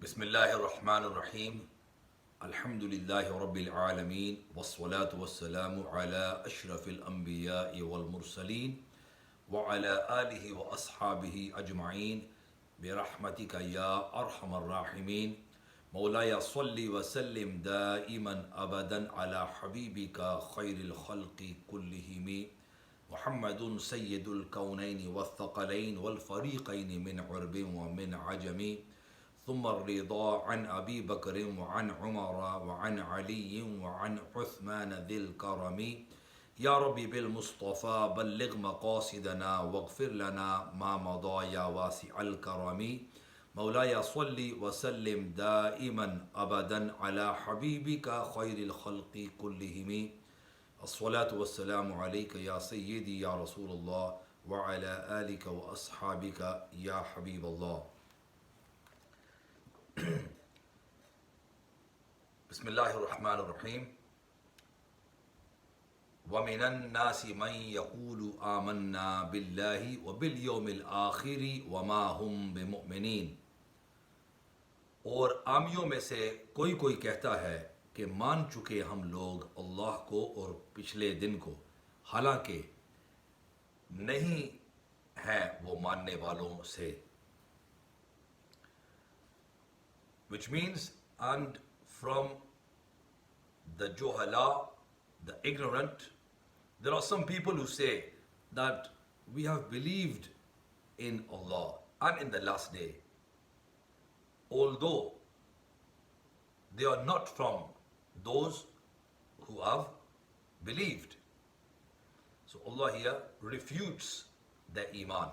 बिस्मिल्लाहिर्रहमानिर्रहीम अल्हम्दुलिल्लाहि रब्बिल आलमीन वस्सलातु वस्सलामु अला अशरफिल अंबियाइ वल मुरसलीन व अला आलिहि व अस्हाबिहि अजमाइन बिरहमतिका या अरहमर राहिमीन मौलाया सल्लि व सल्लिम दाइमन अबदन अला हबीबिका खैरिल खल्क़ि कुल्लिहिम मुहम्मदुन सय्यदुल कौनैनि वस्सक़लैनि वल फ़रीक़ैनि मिन उर्बिन व मिन अजमी ثم الرضا عن أبي بكر وعن عمر وعن علي وعن عثمان ذي الكرم يا ربي بالمصطفى بلغ مقاصدنا واغفر لنا ما مضى يا واسع الكرم مولاي صل وسلم دائما أبدا على حبيبك خير الخلق كلهم الصلاة والسلام عليك يا سيدي يا رسول الله وعلى آلك وأصحابك يا حبيب الله बिस्मिल्लाहिर्रहमानिर्रहीम वमिनन्नासि मन यक़ूलु आमन्ना बिल्लाहि व बिल यौमिल आखिरि व मा हुम बिमुमिनीन। और आमियों में से कोई कोई कहता है कि मान चुके हम लोग अल्लाह को और पिछले दिन को, हालांकि नहीं है वो मानने वालों से। Which means, and from the juhala, the ignorant, there are some people who say that we have believed in Allah and in the last day, although they are not from those who have believed. So Allah here refutes their iman.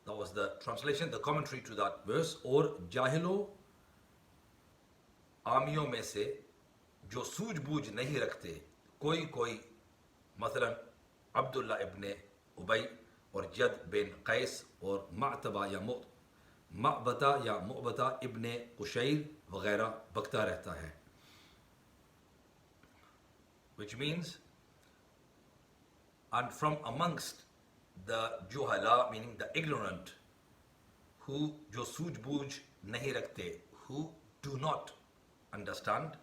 That was the translation, the commentary to that verse. और जाहिलो आमियों में से जो सूझबूझ नहीं रखते, कोई कोई मसलन अब्दुल्ला इब्ने उबई और जद बिन कैस और मातबा या माबता या मुबता इब्ने कुशैर वगैरह बकता रहता है। Which means, and from amongst the juhala, meaning the ignorant, who jo सूझबूझ nahi rakhte, who do not understand,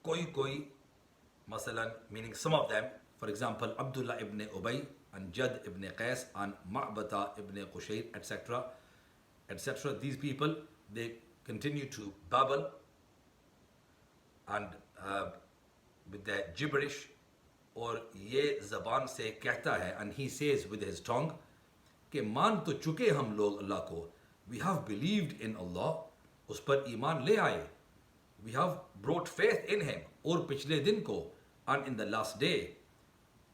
koi masalan, meaning some of them, for example Abdullah ibn Ubay and Jad ibn Qais and Ma'bata ibn Qushayr, etc., etc., these people, they continue to babble and with their gibberish, और ये ज़बान से कहता है, and he says with his tongue, कि मान तो चुके हम लोग अल्लाह को, we have believed in Allah, उस पर ईमान ले आए, we have brought faith in him, और पिछले दिन को, and in the last day,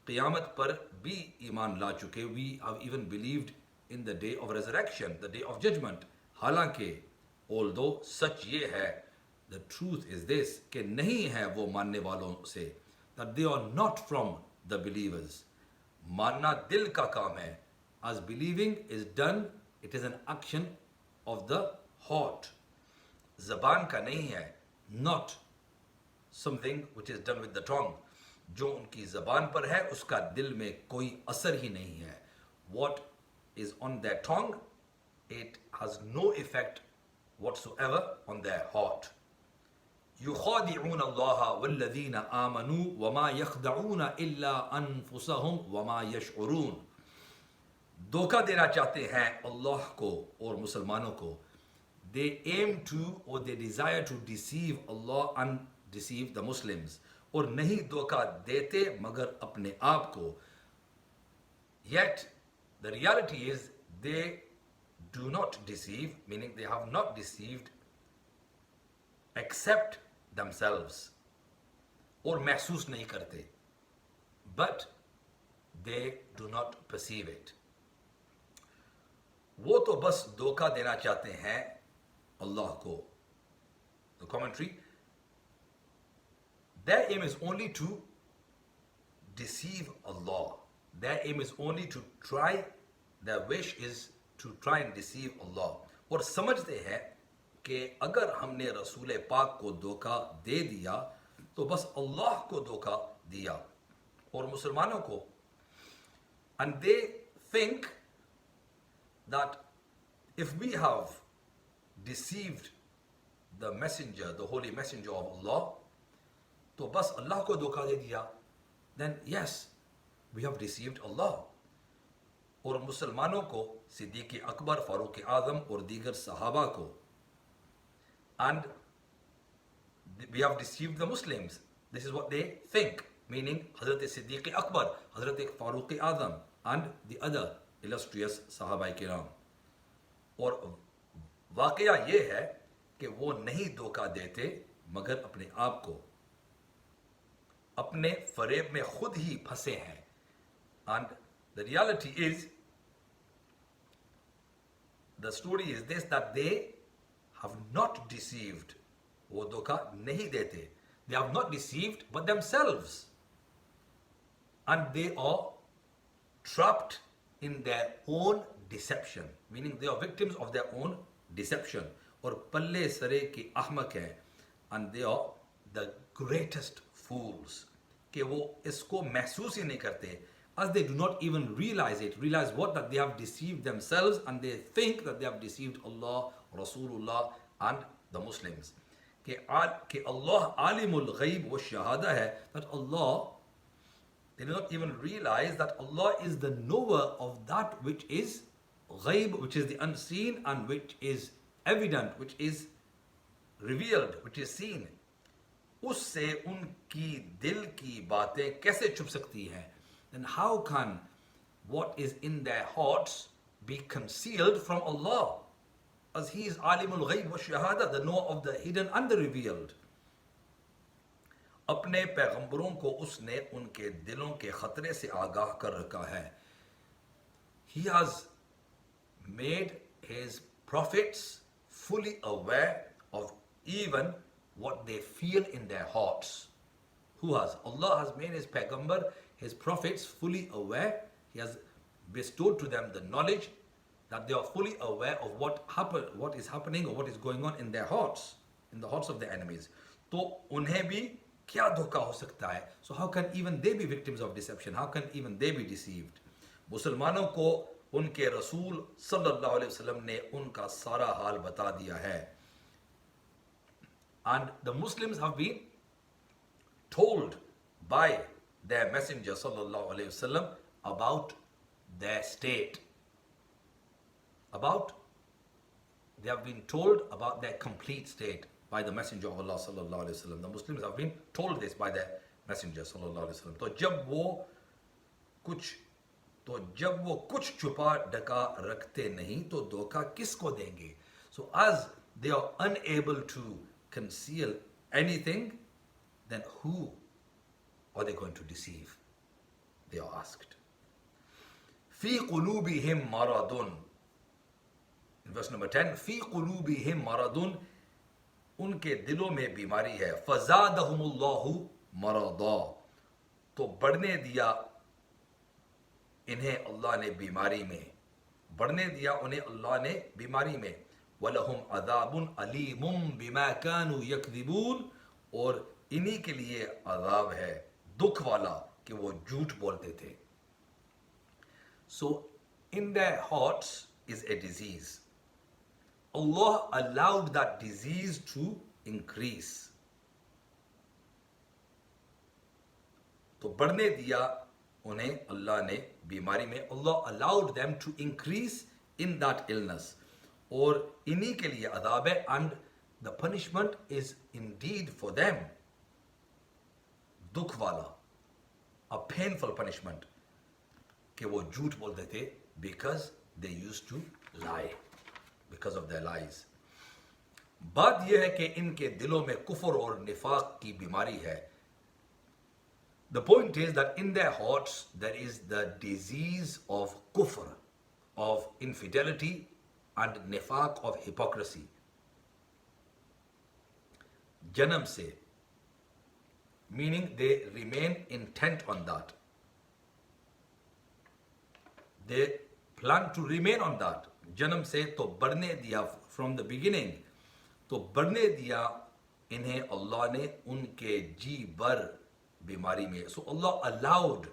क़यामत पर भी ईमान ला चुके, we have even believed in the day of resurrection, the day of judgment. हालांकि although सच ये है, the truth is this, कि नहीं है वो मानने वालों से, that they are not from the believers. मानना दिल का काम है, as believing is done, it is an action of the heart. ज़बान का नहीं है, not something which is done with the tongue. जो उनकी ज़बान पर है उसका दिल में कोई असर ही नहीं है. What is on their tongue, it has no effect whatsoever on their heart. युखादिऊन अल्लाह वल्लज़ीना आमनू वमा यख़दऊन इल्ला अनफुसहुम वमा यशउरून। धोखा देना चाहते हैं अल्लाह को और मुसलमानों को. They aim to, or they desire to deceive Allah and deceive the Muslims. और नहीं धोखा देते मगर अपने आप को. Yet the reality is they do not deceive, meaning they have not deceived except themselves, और महसूस नहीं करते, but they do not perceive it. वो तो बस धोखा देना चाहते हैं अल्लाह को. The commentary, their aim is only to deceive Allah. Their aim is only to try, their wish is to try and deceive Allah. और समझते हैं कि अगर हमने रसूल पाक को धोखा दे दिया तो बस अल्लाह को धोखा दिया और मुसलमानों को. And they think that if we have deceived the messenger, the holy messenger of Allah, तो बस अल्लाह को धोखा दे दिया, then yes, we have deceived Allah. और मुसलमानों को, सिद्दीक़ अकबर, फारूक आज़म और दीगर सहाबा को, and we have deceived the Muslims. This is what they think, meaning Hazrat Siddiq Akbar, Hazrat Farooq Azam, and the other illustrious Sahaba Kiram. और वाकया ये है कि वो नहीं धोखा देते मगर अपने आप को, अपने फरेब में खुद ही फंसे हैं. And the reality is, the story is this, that they have not deceived. वो धोखा नहीं देते. They have not deceived but themselves. And they are trapped in their own deception. Meaning they are victims of their own deception. और पल्ले सरे के अहमक हैं. And they are the greatest fools. कि वो इसको महसूस ही नहीं करते. As they do not even realize what, that they have deceived themselves and they think that they have deceived Allah, Rasulullah and the Muslims. कि Allah alimul ghaib wa shahada hai, that Allah, they do not even realize that Allah is the knower of that which is ghaib, which is the unseen, and which is evident, which is revealed, which is seen. उससे उनकी दिल की बातें कैसे छुप सकती हैं? Then how can what is in their hearts be concealed from Allah? As He is Alimul Ghaib wa Shahada, the knower of the hidden and the revealed. अपने पैगंबरों को उसने उनके दिलों के खतरे से आगाह कर रखा है. He has made His prophets fully aware of even what they feel in their hearts. Who has? Allah has made His Paygambur, His prophets, fully aware. He has bestowed to them the knowledge that they are fully aware of what is happening or what is going on in their hearts, in the hearts of their enemies. तो उन्हें भी क्या धोखा हो सकता है? So how can even they be victims of deception? How can even they be deceived? मुसलमानों को उनके रसूल सल्लल्लाहु अलैहि वसल्लम ने उनका सारा हाल बता दिया है. And the Muslims have been told by their messenger sallallahu alaihi wasallam about their state. They have been told about their complete state by the messenger of Allah sallallahu alaihi wasallam. The Muslims have been told this by their messenger sallallahu alaihi wasallam. तो जब वो कुछ छुपा ढका रखते नहीं तो धोखा किसको देंगे? So as they are unable to conceal anything, then who are they going to deceive? They are asked. في قلوبهم مرض. In verse number 10, في قلوبهم مرض, उनके दिलों में बीमारी है. فزادهم الله مرضا, तो बढ़ने दिया इन्हें अल्लाह ने बीमारी में, बढ़ने दिया उन्हें अल्लाह ने बीमारी में. वलहुम अज़ाबुन अलीमुम बिमा कानू यकज़िबून, और इन्हीं के लिए अज़ाब है दुख वाला कि वो झूठ बोलते थे. So in their hearts is a disease. Allah allowed that disease to increase. तो बढ़ने दिया उन्हें अल्लाह ने बीमारी में. Allah allowed them to increase in that illness. और इन्हीं के लिए अज़ाब है, and the punishment is indeed for them. दुख वाला, a painful punishment, कि वो झूठ बोलते थे, because they used to lie, because of their lies. बात यह है कि इनके दिलों में कुफर और निफाक की बीमारी है. The point is that in their hearts there is the disease of kufr, of infidelity, and nifaq, of hypocrisy. Janam se, meaning they remain intent on that. They plan to remain on that. Janam se to बढ़ने दिया, from the beginning, तो बढ़ने दिया इन्हें अल्लाह ने उनके जी भर बीमारी में. So Allah allowed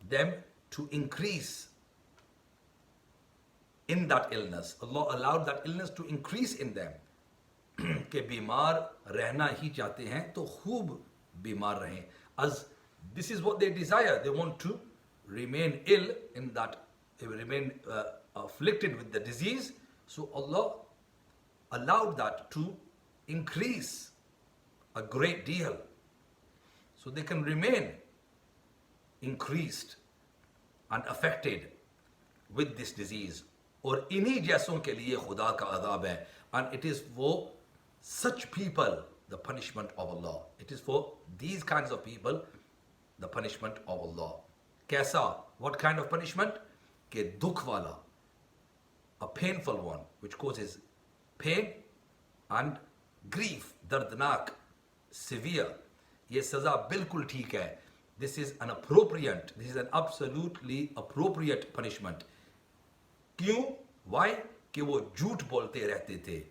them to increase in that illness. Allah allowed that illness to increase in them. कि बीमार रहना ही चाहते हैं तो खूब बीमार रहें. As this is what they desire. They want to remain ill in that, remain afflicted with the disease. So Allah allowed that to increase a great deal. So they can remain increased and affected with this disease. और इन्हीं जैसों के लिए खुदा का अज़ाब है. And it is for such people the punishment of Allah. It is for these kinds of people the punishment of Allah. कैसा? What kind of punishment? कि दुख वाला, a painful one, which causes pain and grief, दर्दनाक, severe. ये सज़ा बिल्कुल ठीक है. This is an appropriate, this is an absolutely appropriate punishment. क्यों? Why? कि वो झूठ बोलते रहते थे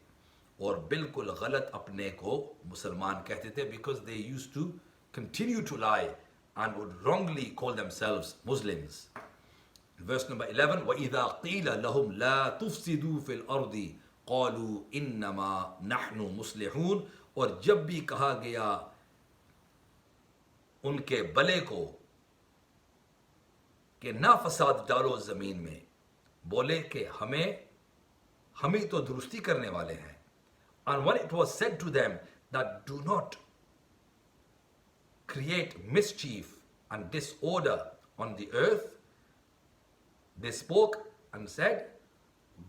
और बिल्कुल गलत अपने को मुसलमान कहते थे, because they used to continue to lie and would wrongly call themselves Muslims. Verse number 11, وَإِذَا قِيلَ لَهُمْ لَا تُفْسِدُوا فِي الْأَرْضِ قَالُوا إِنَّمَا نَحْنُ مُصْلِحُونَ. और जब भी कहा गया उनके भले को कि ना फसाद डालो जमीन में, बोले कि हम ही तो दुरुस्ती करने वाले हैं. And when it was said to them that do not create mischief and disorder on the earth, they spoke and said,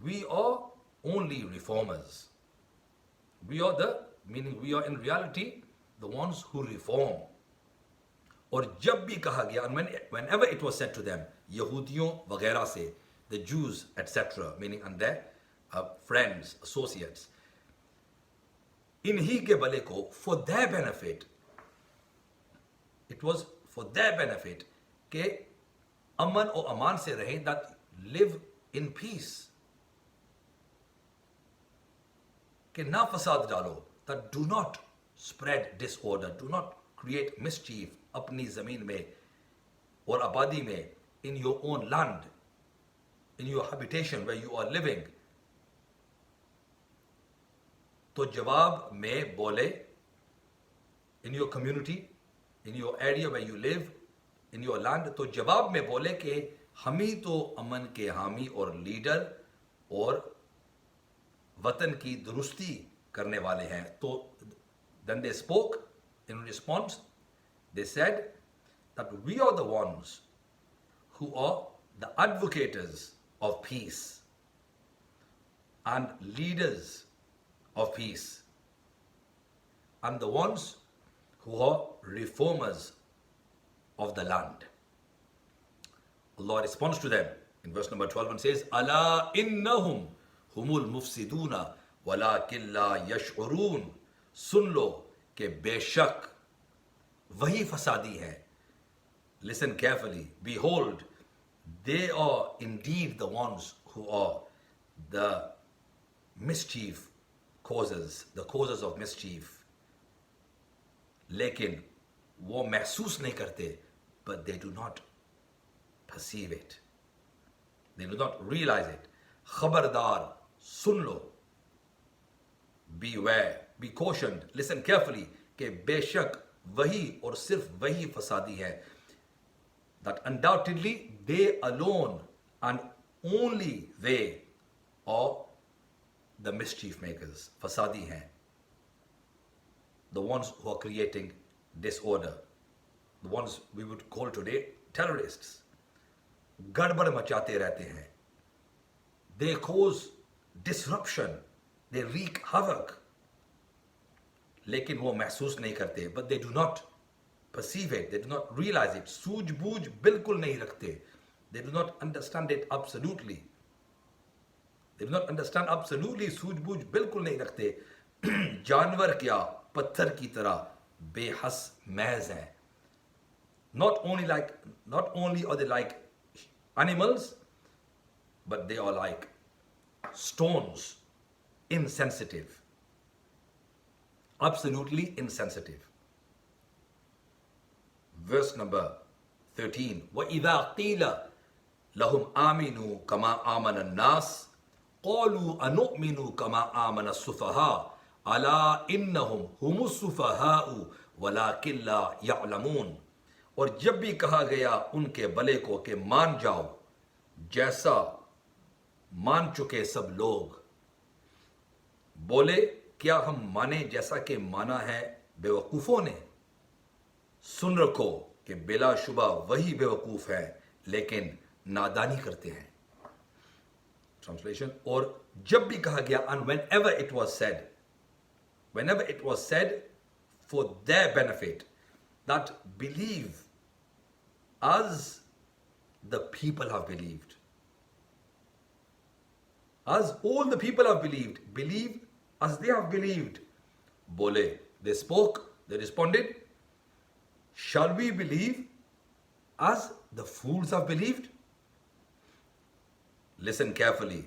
we are only reformers. We are meaning we are in reality the ones who reform. और जब भी कहा गया, and whenever it was said to them, यहूदियों वगैरह से, the Jews, etc., meaning and their friends, associates, इन्हीं के भले को, for their benefit, it was for their benefit, कि अमन और अमान से रहें, that live in peace, कि ना फसाद डालो, that do not spread disorder, do not create mischief अपनी ज़मीन में और आबादी में, in your own land, in your habitation where you are living. तो जवाब में बोले, in your community, in your area where you live, in your land, तो जवाब में बोले कि हम ही तो अमन के हामी और लीडर और वतन की दुरुस्ती करने वाले हैं. तो then they spoke in response. They said that we are the ones who are the advocates of peace and leaders of peace and the ones who are reformers of the land. Allah responds to them in verse number 12 and says, Ala innahum humul mufsiduna walakin la yash'urun. सुन लो कि बेशक वही फसादी है. Listen carefully. Behold, they are indeed the ones who are the mischief causes, the causes of mischief. लेकिन वो महसूस नहीं करते, but they do not perceive it. They do not realize it. खबरदार, सुन लो. Beware, be cautioned, listen carefully, कि बेशक वही और सिर्फ वही फसादी है. That undoubtedly they alone and only they are the mischief makers. फसादी हैं. The ones who are creating disorder. The ones we would call today terrorists. गड़बड़ मचाते रहते हैं. They cause disruption. They wreak havoc. लेकिन वो महसूस नहीं करते. But they do not perceive it. They do not realize it. सूझबूझ बिल्कुल नहीं रखते. They do not understand it absolutely. They do not understand absolutely. सूझबूझ बिल्कुल नहीं रखते. जानवर क्या पत्थर की तरह बेहस महज हैं. Not only are they like animals, but they are like stones, insensitive, absolutely insensitive. Verse number 13. وَإِذَا قِيلَ لَهُمْ آمِنُوا كَمَا آمَنَ النَّاسِ قالوا أنؤمن كما آمن السفهاء अला इन्नहुम हुमुस्सुफहाउ वलाकिन ला यअलमून। और जब भी कहा गया उनके भले को कि मान जाओ जैसा मान चुके सब लोग, बोले क्या हम माने जैसा कि माना है बेवकूफों ने। सुन रखो कि बिलाशुबा वही बेवकूफ है लेकिन नादानी करते हैं। ट्रांसलेशन। और जब भी कहा गया, and whenever it was said, whenever it was said for their benefit, that believe as the people have believed, as all the people have believed, believe as they have believed. Bole, they spoke, they responded, shall we believe as the fools have believed? Listen carefully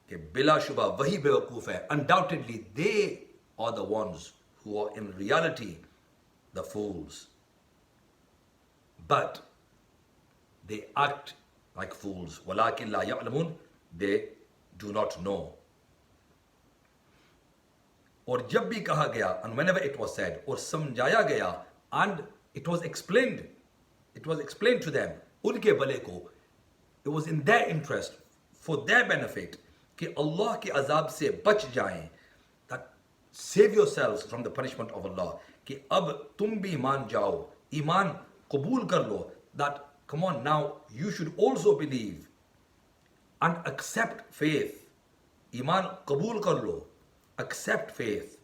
कि बिलाशुबा वही बेवकूफ है, undoubtedly they are the ones who are in reality the fools, but they act like fools. वलाकिन La यअलमून, they do not know. और जब भी कहा गया, and whenever it was said, और समझाया गया, and it was explained to them, उनके भले को, it was in their interest, for their benefit, कि अल्लाह के अजाब से बच जाएं, that save yourselves from the punishment of Allah, कि अब तुम भी मान जाओ, ईमान कबूल कर लो, that come on now you should also believe and accept faith. ईमान कबूल कर लो, accept faith,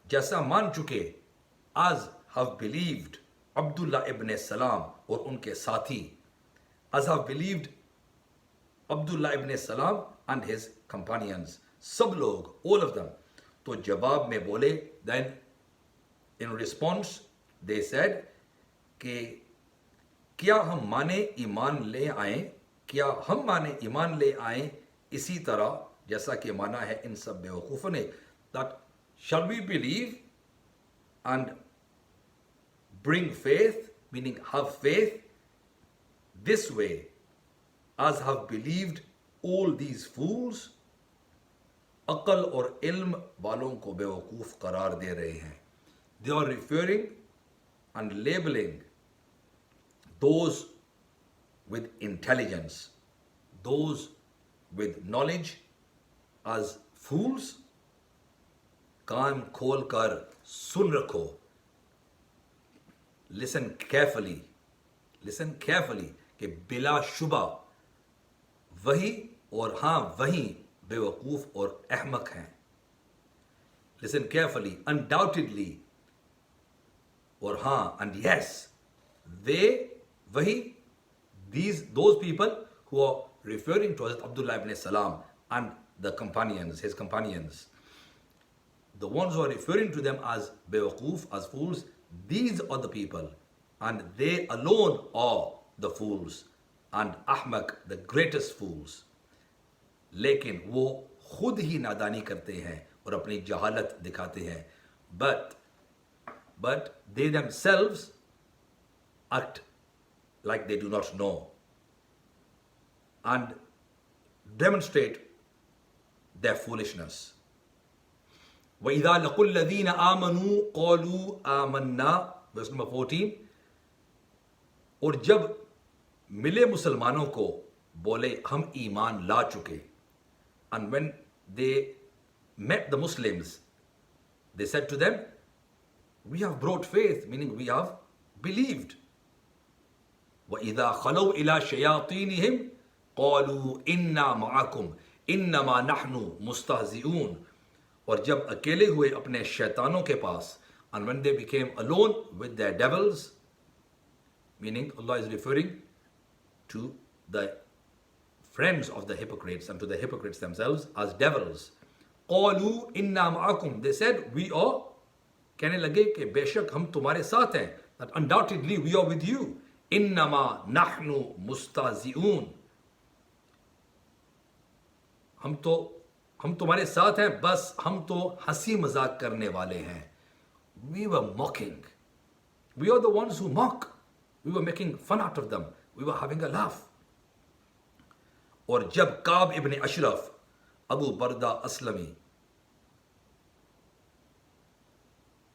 जैसा मान चुके, as have believed Abdullah ibn Salam और उनके साथी, as have believed Abdullah ibn Salam and his companions, सब लोग, all of them. तो जवाब में बोले, then in response they said कि क्या हम माने ईमान ले आए, क्या हम माने ईमान ले आए इसी तरह जैसा कि माना है इन सब बेवकूफ़ों ने, that shall we believe and bring faith, meaning have faith this way as have believed all these fools. अकल और इल्म वालों को बेवकूफ़ करार दे रहे हैं. They are referring and labeling those with intelligence, those with knowledge as fools. कान खोल कर सुन रखो. Listen carefully कि बिला शुबा वही और हाँ वही बेवकूफ और अहमक हैं. Listen carefully, undoubtedly, और हाँ, and yes, they वही, those people who are referring to Hazrat Abdullah ibn Salam and the companions, his companions, the ones who are referring to them as bewakoof, as fools, these are the people, and they alone are the fools, and ahmak, the greatest fools. लेकिन वो खुद ही नादानी करते हैं और अपनी जहालत दिखाते हैं. But they themselves act like they do not know and demonstrate their foolishness. وَإِذَا لَقُوا الَّذِينَ آمَنُوا قَالُوا آمَنَّا, verse number 14. और जब मिले मुसलमानों को बोले हम ईमान ला चुके. And when they met the Muslims, they said to them, we have brought faith, meaning we have believed. وَإِذَا خَلَوْا إِلَى شَيَاطِينِهِمْ قَالُوا إِنَّا مَعَكُمْ إِنَّمَا نَحْنُ مُسْتَهْزِئُونَ. और जब अकेले हुए अपने शैतानों के पास, and when they became alone with their devils, meaning Allah is referring to the friends of the hypocrites and to the hypocrites themselves as devils. قَالُوا إِنَّا مَعَكُمْ, they said, we are, कहने लगे कि बेशक हम तुम्हारे साथ हैं, that undoubtedly we are with you. إِنَّمَا نَحْنُ مُسْتَهْزِئُونَ, हम तुम्हारे साथ हैं, बस हम तो हंसी मजाक करने वाले हैं. We were mocking. We are the ones who mock. We were making fun out of them. We were having a laugh. और जब काब इब्न अशरफ, अबू बरदा असलमी,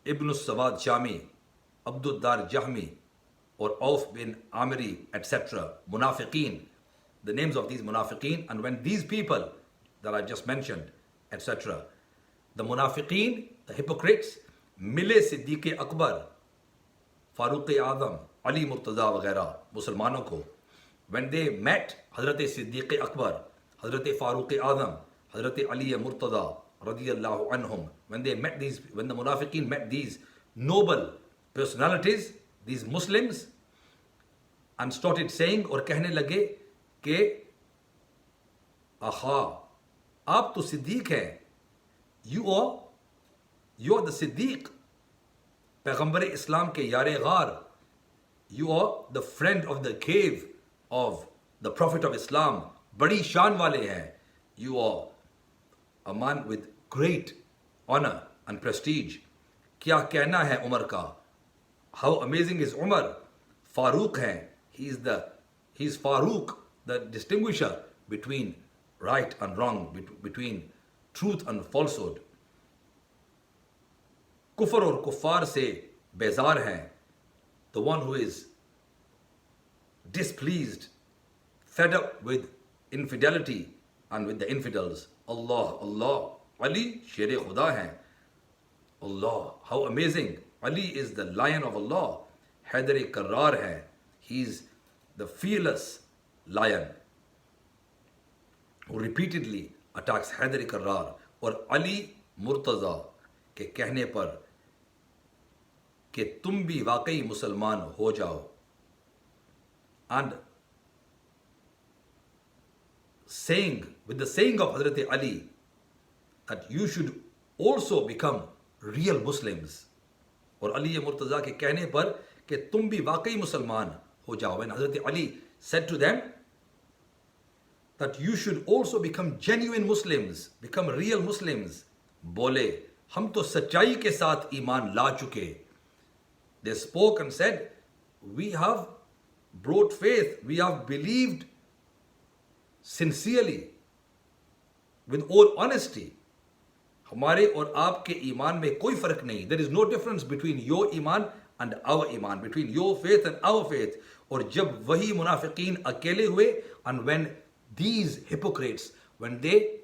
इब्न सवाद Shami, अब्दुद्दार जहमी, or Auf bin Amri, etc., Munafiqeen, the names of these Munafiqeen, and when these people that I just mentioned, etc., the Munafiqeen, the hypocrites, Mile Siddiq Akbar, Farooq Azam, Ali Murtaza वगैरह मुसलमानों को, when they met Hazrat Siddiq Akbar, Hazrat Farooq Azam, Hazrat Ali Murtaza radiyallahu anhum, when they met these, when the Munafiqeen met these noble personalities, these Muslims, and started saying और कहने लगे कि आहा आप तो सिद्दीक हैं, you are the Siddiq, पैगंबर इस्लाम के यारे गार, you are the friend of the cave of the Prophet of Islam, बड़ी शान वाले हैं, you are a man with great honor and prestige. क्या कहना है उमर का? How amazing is Umar? Farooq hai. He's Farooq, the distinguisher between right and wrong, between truth and falsehood. Kufr और kuffar से बेजार हैं. The one who is displeased, fed up with infidelity and with the infidels. Allah, Allah. Ali Sher Khuda hai. Allah, how amazing. Ali is the lion of Allah. Haidar Karrar hai. He's the fearless lion who repeatedly attacks Haidar Karrar. और अली मुर्तज़ा के कहने पर कि तुम भी वाकई मुसलमान हो जाओ, and saying, with the saying of Hazrat Ali, that you should also become real Muslims. और अली मुर्तज़ा के कहने पर कि तुम भी वाकई मुसलमान हो जाओ. When Hazrat Ali said to them that you should also become genuine Muslims, become real Muslims, बोले हम तो सच्चाई के साथ ईमान ला चुके. They spoke and said, we have brought faith, we have believed sincerely, with all honesty. हमारे और आपके ईमान में कोई फर्क नहीं. There is no difference between your Iman and our Iman, between your faith and our faith. और जब वही मुनाफिकीन अकेले हुए, and when these hypocrites, when they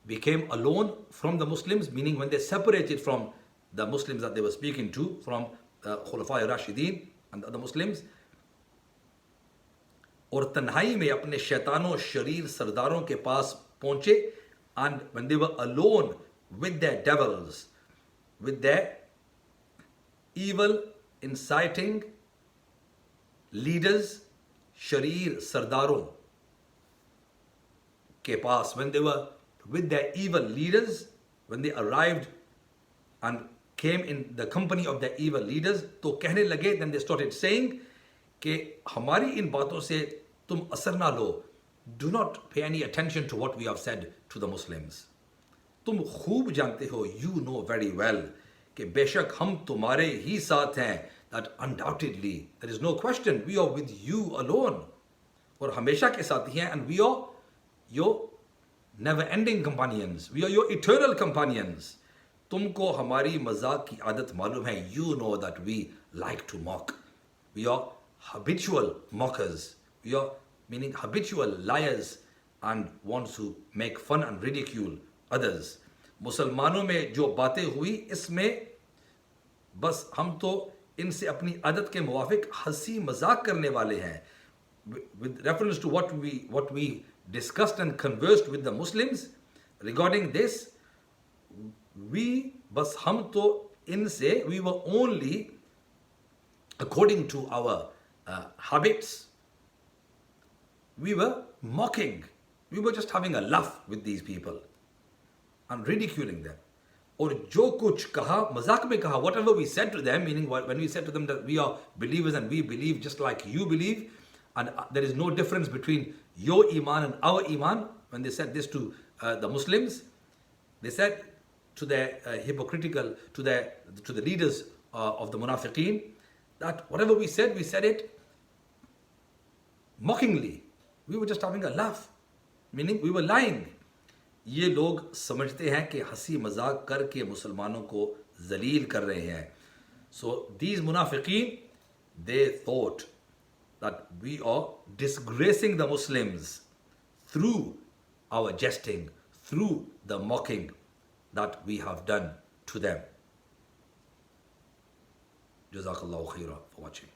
became alone from the Muslims, meaning when they separated from the Muslims that they were speaking to, from Khulafai Rashideen and the other Muslims, और तन्हाई में अपने शैतानों शरीर सरदारों के पास पहुंचे, and when they were alone with their devils, with their evil inciting leaders, शरीर सरदारों के पास, when they were with their evil leaders, when they arrived and came in the company of their evil leaders, तो कहने लगे, then they started saying कि हमारी इन बातों से तुम असर ना लो. Do not pay any attention to what we have said to the Muslims. तुम खूब जानते हो, you know very well, कि बेशक हम तुम्हारे ही साथ हैं, that undoubtedly, there is no question, we are with you alone, और हमेशा के साथ ही हैं, and we are your never-ending companions, we are your eternal companions. तुमको हमारी मजाक की आदत मालूम है. You know that we like to mock. We are habitual mockers. We are, meaning habitual liars and ones who make fun and ridicule others. मुसलमानों में जो बातें हुई, इसमें बस हम तो इनसे अपनी आदत के मुवाफिक हंसी मजाक करने वाले हैं. With reference to what we discussed and conversed with the Muslims regarding this, बस हम तो इनसे, we were only, according to our habits, we were mocking, we were just having a laugh with these people and ridiculing them. और जो कुछ कहा, मजाक में कहा, whatever we said to them, meaning when we said to them that we are believers and we believe just like you believe, and there is no difference between your iman and our iman, when they said this to the Muslims, they said to their hypocritical, to the leaders of the munafiqeen, that whatever we said it mockingly. We were just having a laugh. Meaning we were lying. ये लोग समझते हैं कि हंसी मजाक करके मुसलमानों को जलील कर रहे हैं. सो दीज मुनाफिकीन, they thought that we are disgracing the Muslims through our jesting, through the mocking that we have done to them. Jazakallahu khaira for watching.